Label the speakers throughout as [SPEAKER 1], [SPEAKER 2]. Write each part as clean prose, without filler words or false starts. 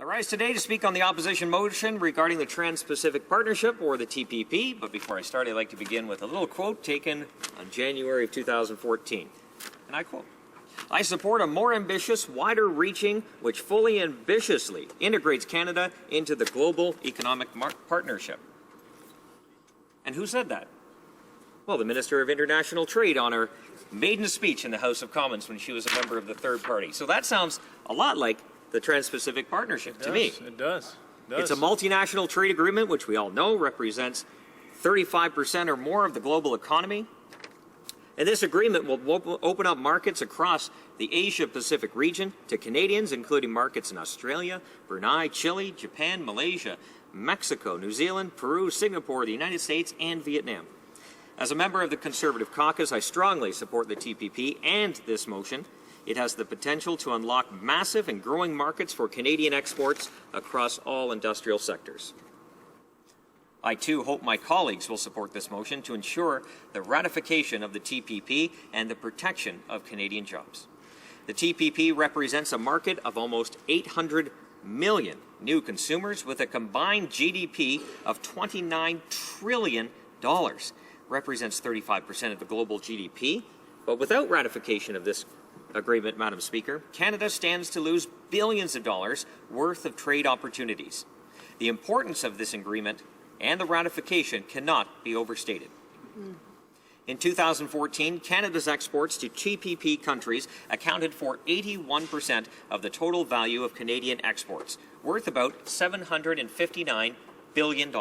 [SPEAKER 1] I rise today to speak on the opposition motion regarding the Trans-Pacific Partnership, or the TPP. But before I start, I'd like to begin with a little quote taken on January of 2014. And I quote, "I support a more ambitious, wider-reaching, which fully and ambitiously integrates Canada into the global economic partnership." And who said that? Well, the Minister of International Trade on her maiden speech in the House of Commons when she was a member of the third party. So that sounds a lot like the Trans-Pacific Partnership to me.
[SPEAKER 2] It does.
[SPEAKER 1] It's a multinational trade agreement, which we all know represents 35% or more of the global economy. And this agreement will open up markets across the Asia-Pacific region to Canadians, including markets in Australia, Brunei, Chile, Japan, Malaysia, Mexico, New Zealand, Peru, Singapore, the United States, and Vietnam. As a member of the Conservative Caucus, I strongly support the TPP and this motion. It has the potential to unlock massive and growing markets for Canadian exports across all industrial sectors. I, too, hope my colleagues will support this motion to ensure the ratification of the TPP and the protection of Canadian jobs. The TPP represents a market of almost 800 million new consumers with a combined GDP of $29 trillion. Represents 35% of the global GDP. But without ratification of this agreement, Madam Speaker, Canada stands to lose billions of dollars worth of trade opportunities. The importance of this agreement and the ratification cannot be overstated. In 2014, Canada's exports to TPP countries accounted for 81% of the total value of Canadian exports, worth about $759 billion.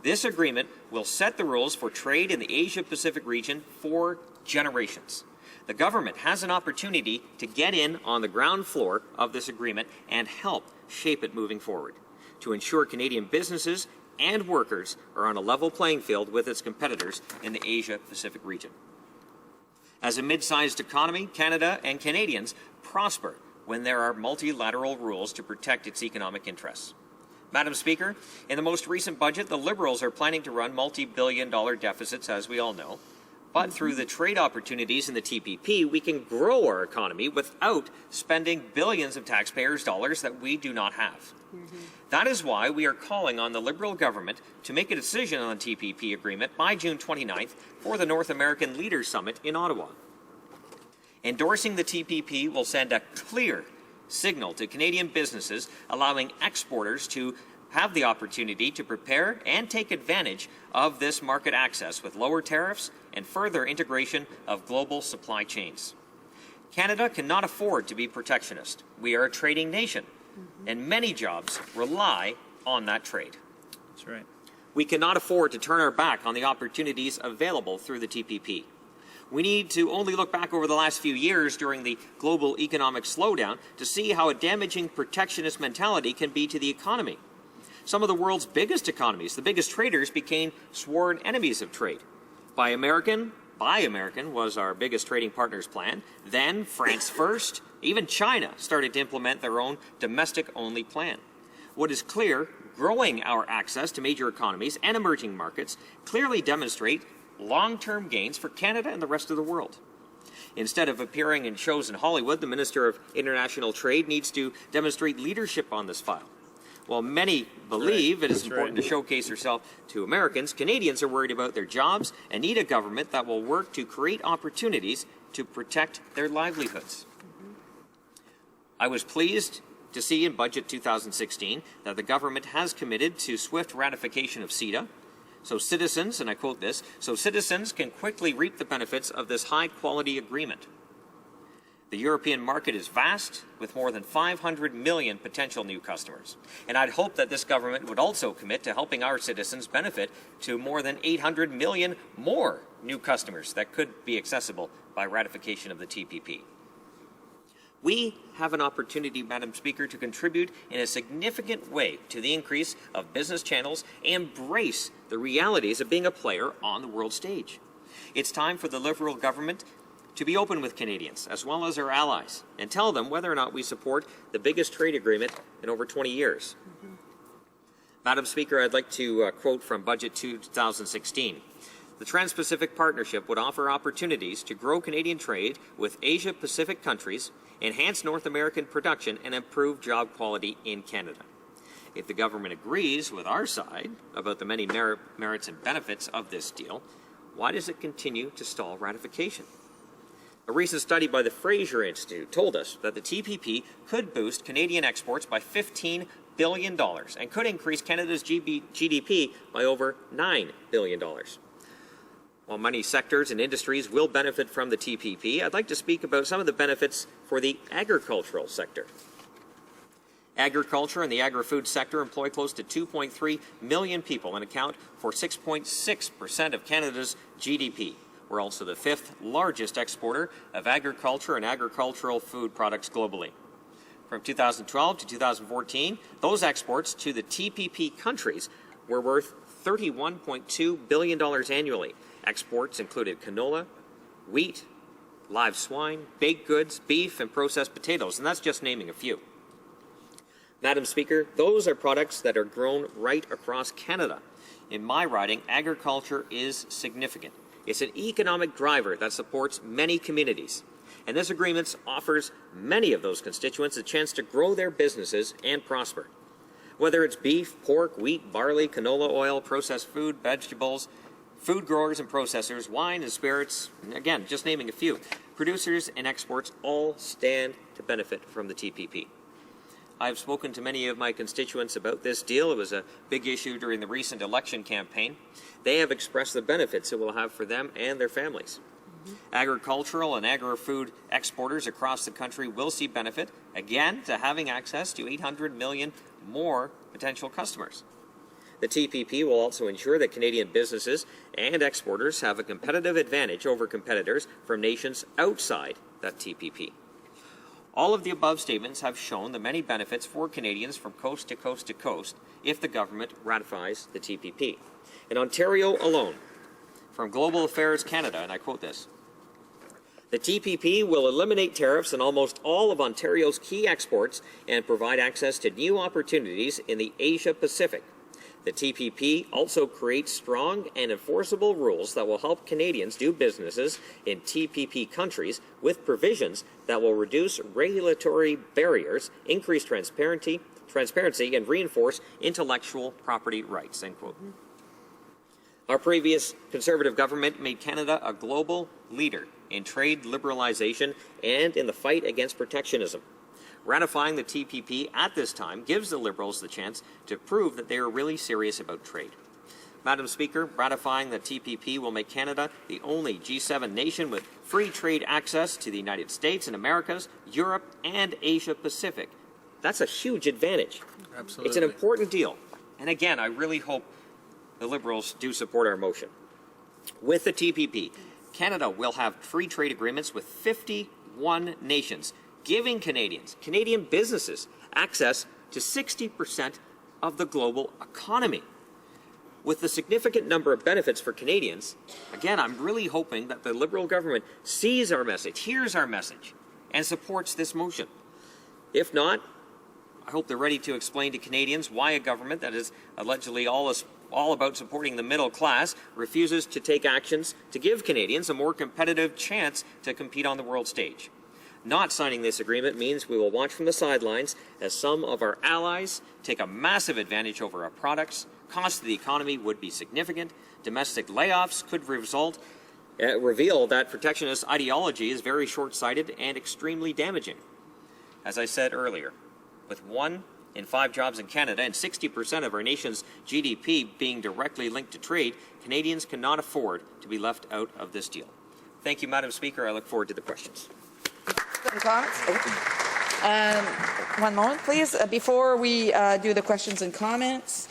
[SPEAKER 1] This agreement will set the rules for trade in the Asia-Pacific region for generations. The government has an opportunity to get in on the ground floor of this agreement and help shape it moving forward to ensure Canadian businesses and workers are on a level playing field with its competitors in the Asia-Pacific region. As a mid-sized economy, Canada and Canadians prosper when there are multilateral rules to protect its economic interests. Madam Speaker, in the most recent budget, the Liberals are planning to run multi-billion-dollar deficits, as we all know. But through the trade opportunities in the TPP, we can grow our economy without spending billions of taxpayers' dollars that we do not have. That is why we are calling on the Liberal government to make a decision on the TPP agreement by June 29th for the North American Leaders Summit in Ottawa. Endorsing the TPP will send a clear signal to Canadian businesses, allowing exporters to have the opportunity to prepare and take advantage of this market access with lower tariffs and further integration of global supply chains. Canada cannot afford to be protectionist. We are a trading nation, and many jobs rely on that trade.
[SPEAKER 2] That's right.
[SPEAKER 1] We cannot afford to turn our back on the opportunities available through the TPP. We need to only look back over the last few years during the global economic slowdown to see how a damaging protectionist mentality can be to the economy. Some of the world's biggest economies, the biggest traders, became sworn enemies of trade. Buy American was our biggest trading partner's plan. Then France first. Even China started to implement their own domestic-only plan. What is clear, growing our access to major economies and emerging markets clearly demonstrate long-term gains for Canada and the rest of the world. Instead of appearing in shows in Hollywood, the Minister of International Trade needs to demonstrate leadership on this file. While many believe it is important to showcase herself to Americans, Canadians are worried about their jobs and need a government that will work to create opportunities to protect their livelihoods. I was pleased to see in Budget 2016 that the government has committed to swift ratification of CETA, so citizens, and I quote this, so citizens can quickly reap the benefits of this high-quality agreement. The European market is vast, with more than 500 million potential new customers. And I'd hope that this government would also commit to helping our citizens benefit to more than 800 million more new customers that could be accessible by ratification of the TPP. We have an opportunity, Madam Speaker, to contribute in a significant way to the increase of business channels and embrace the realities of being a player on the world stage. It's time for the Liberal government to be open with Canadians, as well as our allies, and tell them whether or not we support the biggest trade agreement in over 20 years. Madam Speaker, I'd like to quote from Budget 2016. The Trans-Pacific Partnership would offer opportunities to grow Canadian trade with Asia-Pacific countries enhance North American production, and improve job quality in Canada. If the government agrees with our side about the many merits and benefits of this deal, why does it continue to stall ratification? A recent study by the Fraser Institute told us that the TPP could boost Canadian exports by $15 billion and could increase Canada's GDP by over $9 billion. While many sectors and industries will benefit from the TPP, I'd like to speak about some of the benefits for the agricultural sector. Agriculture and the agri-food sector employ close to 2.3 million people and account for 6.6% of Canada's GDP. We're also the fifth largest exporter of agriculture and agricultural food products globally. From 2012 to 2014, those exports to the TPP countries were worth $31.2 billion annually. Exports included canola, wheat, live swine, baked goods, beef, and processed potatoes, and that's just naming a few. Madam Speaker, those are products that are grown right across Canada. In my riding, agriculture is significant. It's an economic driver that supports many communities. And this agreement offers many of those constituents a chance to grow their businesses and prosper. Whether it's beef, pork, wheat, barley, canola oil, processed food, vegetables, food growers and processors, wine and spirits, again, just naming a few, producers and exports all stand to benefit from the TPP. I've spoken to many of my constituents about this deal. It was a big issue during the recent election campaign. They have expressed the benefits it will have for them and their families. Agricultural and agri-food exporters across the country will see benefit, again, to having access to 800 million more potential customers. The TPP will also ensure that Canadian businesses and exporters have a competitive advantage over competitors from nations outside that TPP. All of the above statements have shown the many benefits for Canadians from coast to coast to coast if the government ratifies the TPP. In Ontario alone, from Global Affairs Canada, and I quote this, "The TPP will eliminate tariffs on almost all of Ontario's key exports and provide access to new opportunities in the Asia-Pacific. The TPP also creates strong and enforceable rules that will help Canadians do businesses in TPP countries with provisions that will reduce regulatory barriers, increase transparency, and reinforce intellectual property rights." End quote. Our previous Conservative government made Canada a global leader in trade liberalization and in the fight against protectionism. Ratifying the TPP at this time gives the Liberals the chance to prove that they are really serious about trade. Madam Speaker, ratifying the TPP will make Canada the only G7 nation with free trade access to the United States and Americas, Europe, and Asia-Pacific. That's a huge advantage.
[SPEAKER 2] Absolutely.
[SPEAKER 1] It's an important deal. And again, I really hope the Liberals do support our motion. With the TPP, Canada will have free trade agreements with 51 nations, giving Canadian businesses, access to 60% of the global economy. With the significant number of benefits for Canadians, again, I'm really hoping that the Liberal government sees our message, hears our message, and supports this motion. If not, I hope they're ready to explain to Canadians why a government that is allegedly all about supporting the middle class refuses to take actions to give Canadians a more competitive chance to compete on the world stage. Not signing this agreement means we will watch from the sidelines as some of our allies take a massive advantage over our products. Cost to the economy would be significant. Domestic layoffs could reveal that protectionist ideology is very short-sighted and extremely damaging. As I said earlier, with 1 in 5 jobs in Canada and 60% of our nation's GDP being directly linked to trade, Canadians cannot afford to be left out of this deal. Thank you, Madam Speaker. I look forward to the questions.
[SPEAKER 3] One moment, please. Before we do the questions and comments,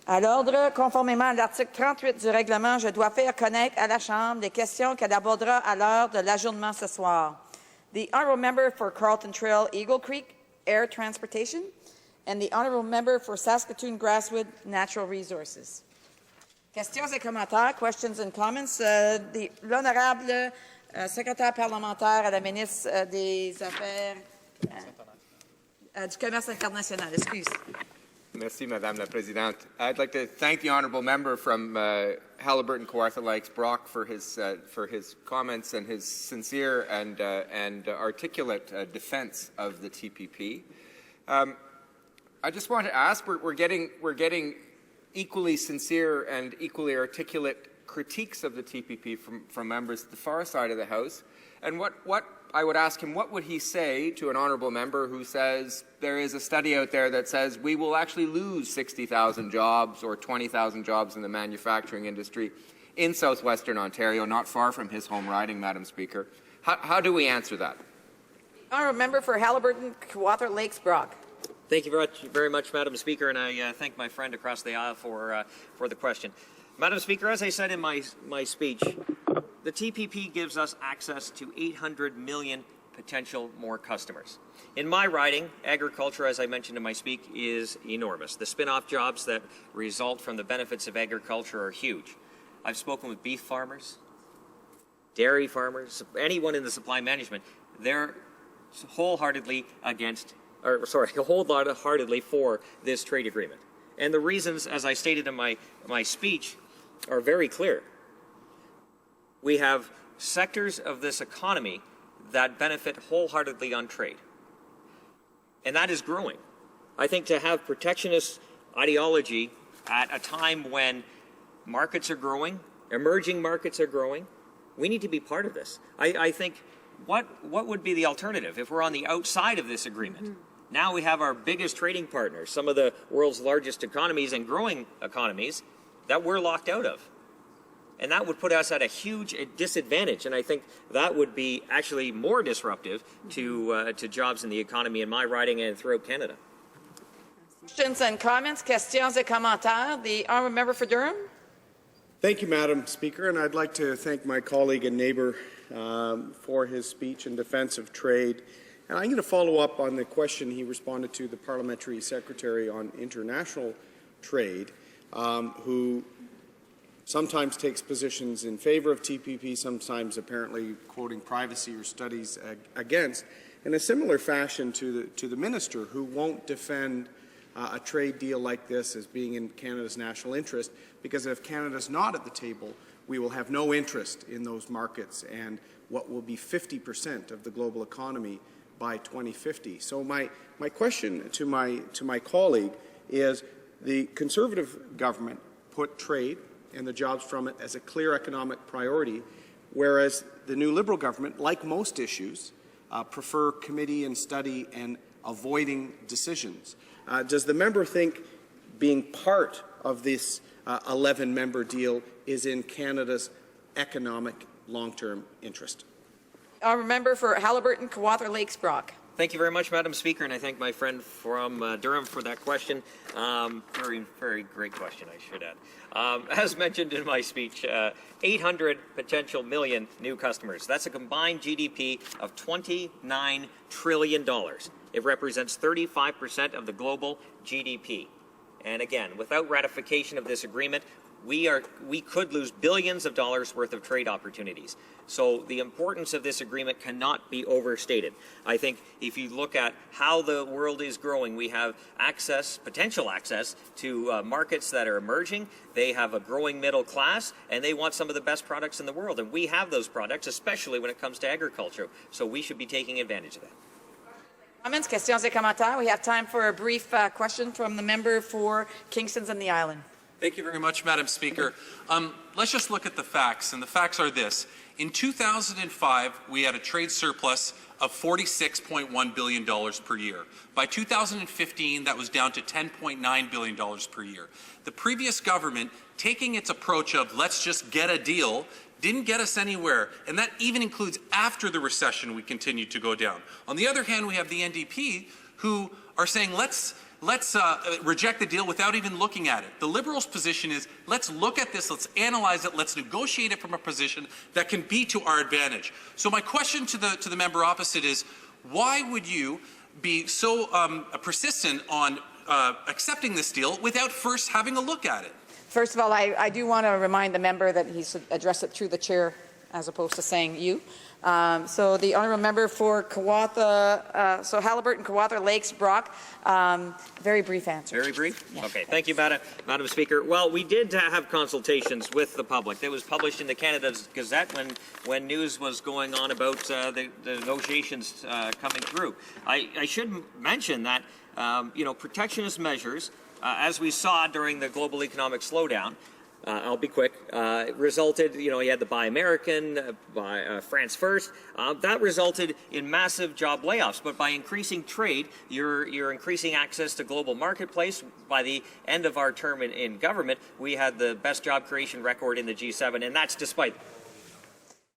[SPEAKER 3] à l'ordre, conformément à l'article 38 du règlement, je dois faire connaître à la Chambre les questions qu'elle abordera à l'heure de l'adjournement ce soir. The Honourable Member for Carleton Trail, Eagle Creek, Air Transportation, and the Honourable Member for Saskatoon Grasswood, Natural Resources. Questions et commentaires, questions and comments. L'Honorable secrétaire parlementaire à la ministre des Affaires du Commerce international. Excuse.
[SPEAKER 2] Merci, Madame la Présidente. I'd like to thank the honourable member from Halliburton, Kawartha Lakes, Brock, for his comments and his sincere and articulate defence of the TPP. I just want to ask: we're getting equally sincere and equally articulate critiques of the TPP from members at the far side of the House. And what I would ask him, what would he say to an honourable member who says there is a study out there that says we will actually lose 60,000 jobs or 20,000 jobs in the manufacturing industry in southwestern Ontario, not far from his home riding, Madam Speaker? How do we answer that?
[SPEAKER 3] Honourable member for Halliburton, Kawartha Lakes, Brock.
[SPEAKER 1] Thank you very much, Madam Speaker, and I thank my friend across the aisle for the question. Madam Speaker, as I said in my speech, the TPP gives us access to 800 million potential more customers. In my riding, agriculture, as I mentioned in my speech, is enormous. The spin-off jobs that result from the benefits of agriculture are huge. I've spoken with beef farmers, dairy farmers, anyone in the supply management. They're wholeheartedly for this trade agreement. And the reasons, as I stated in my speech, are very clear. We have sectors of this economy that benefit wholeheartedly on trade. And that is growing. I think to have protectionist ideology at a time when markets are growing, emerging markets are growing, we need to be part of this. I think what would be the alternative if we're on the outside of this agreement? Mm-hmm. Now we have our biggest trading partners, some of the world's largest economies and growing economies, that we're locked out of. And that would put us at a huge disadvantage. And I think that would be actually more disruptive to jobs in the economy in my riding and throughout Canada.
[SPEAKER 3] Questions and comments, questions et commentaires. The honourable member for Durham.
[SPEAKER 4] Thank you, Madam Speaker, and I'd like to thank my colleague and neighbour for his speech in defence of trade. And I'm going to follow up on the question he responded to the Parliamentary Secretary on international trade, who sometimes takes positions in favour of TPP, sometimes apparently quoting privacy or studies against, in a similar fashion to the minister, who won't defend a trade deal like this as being in Canada's national interest, because if Canada's not at the table, we will have no interest in those markets and what will be 50% of the global economy by 2050. So my question to my colleague is, the Conservative government put trade and the jobs from it as a clear economic priority, whereas the new Liberal government, like most issues, prefer committee and study and avoiding decisions. Does the member think being part of this 11-member deal is in Canada's economic long-term interest?
[SPEAKER 3] Honourable member for Halliburton, Kawartha Lakes, Brock.
[SPEAKER 1] Thank you very much, Madam Speaker, and I thank my friend from Durham for that question. Very, very great question, I should add. As mentioned in my speech, 800 potential million new customers. That's a combined GDP of $29 trillion. It represents 35% of the global GDP. And again, without ratification of this agreement, we could lose billions of dollars worth of trade opportunities. So the importance of this agreement cannot be overstated. I think if you look at how the world is growing, we have potential access to markets that are emerging. They have a growing middle class, and they want some of the best products in the world. And we have those products, especially when it comes to agriculture. So we should be taking advantage of that.
[SPEAKER 3] Comments, questions et commentaires. We have time for a brief question from the member for Kingston's and the Island.
[SPEAKER 5] Thank you very much, Madam Speaker. Let's just look at the facts, and the facts are this. In 2005, we had a trade surplus of $46.1 billion per year. By 2015, that was down to $10.9 billion per year. The previous government, taking its approach of let's just get a deal, didn't get us anywhere, and that even includes after the recession we continued to go down. On the other hand, we have the NDP who are saying let's reject the deal without even looking at it. The Liberals' position is let's look at this, let's analyze it, let's negotiate it from a position that can be to our advantage. So my question to the member opposite is, why would you be so persistent on accepting this deal without first having a look at it?
[SPEAKER 3] First of all, I do want to remind the member that he should address it through the chair as opposed to saying you. So the honourable member for Kawartha, so Haliburton, Kawartha Lakes, Brock, very brief answer.
[SPEAKER 1] Very brief?
[SPEAKER 3] Yeah.
[SPEAKER 1] Okay, thank you, Madam Speaker. Well, we did have consultations with the public. It was published in the Canada's Gazette when news was going on about the negotiations coming through. I should mention that, protectionist measures, as we saw during the global economic slowdown, I'll be quick, resulted, you had the Buy American, Buy France First. That resulted in massive job layoffs. But by increasing trade, you're increasing access to global marketplace. By the end of our term in government, we had the best job creation record in the G7, and that's despite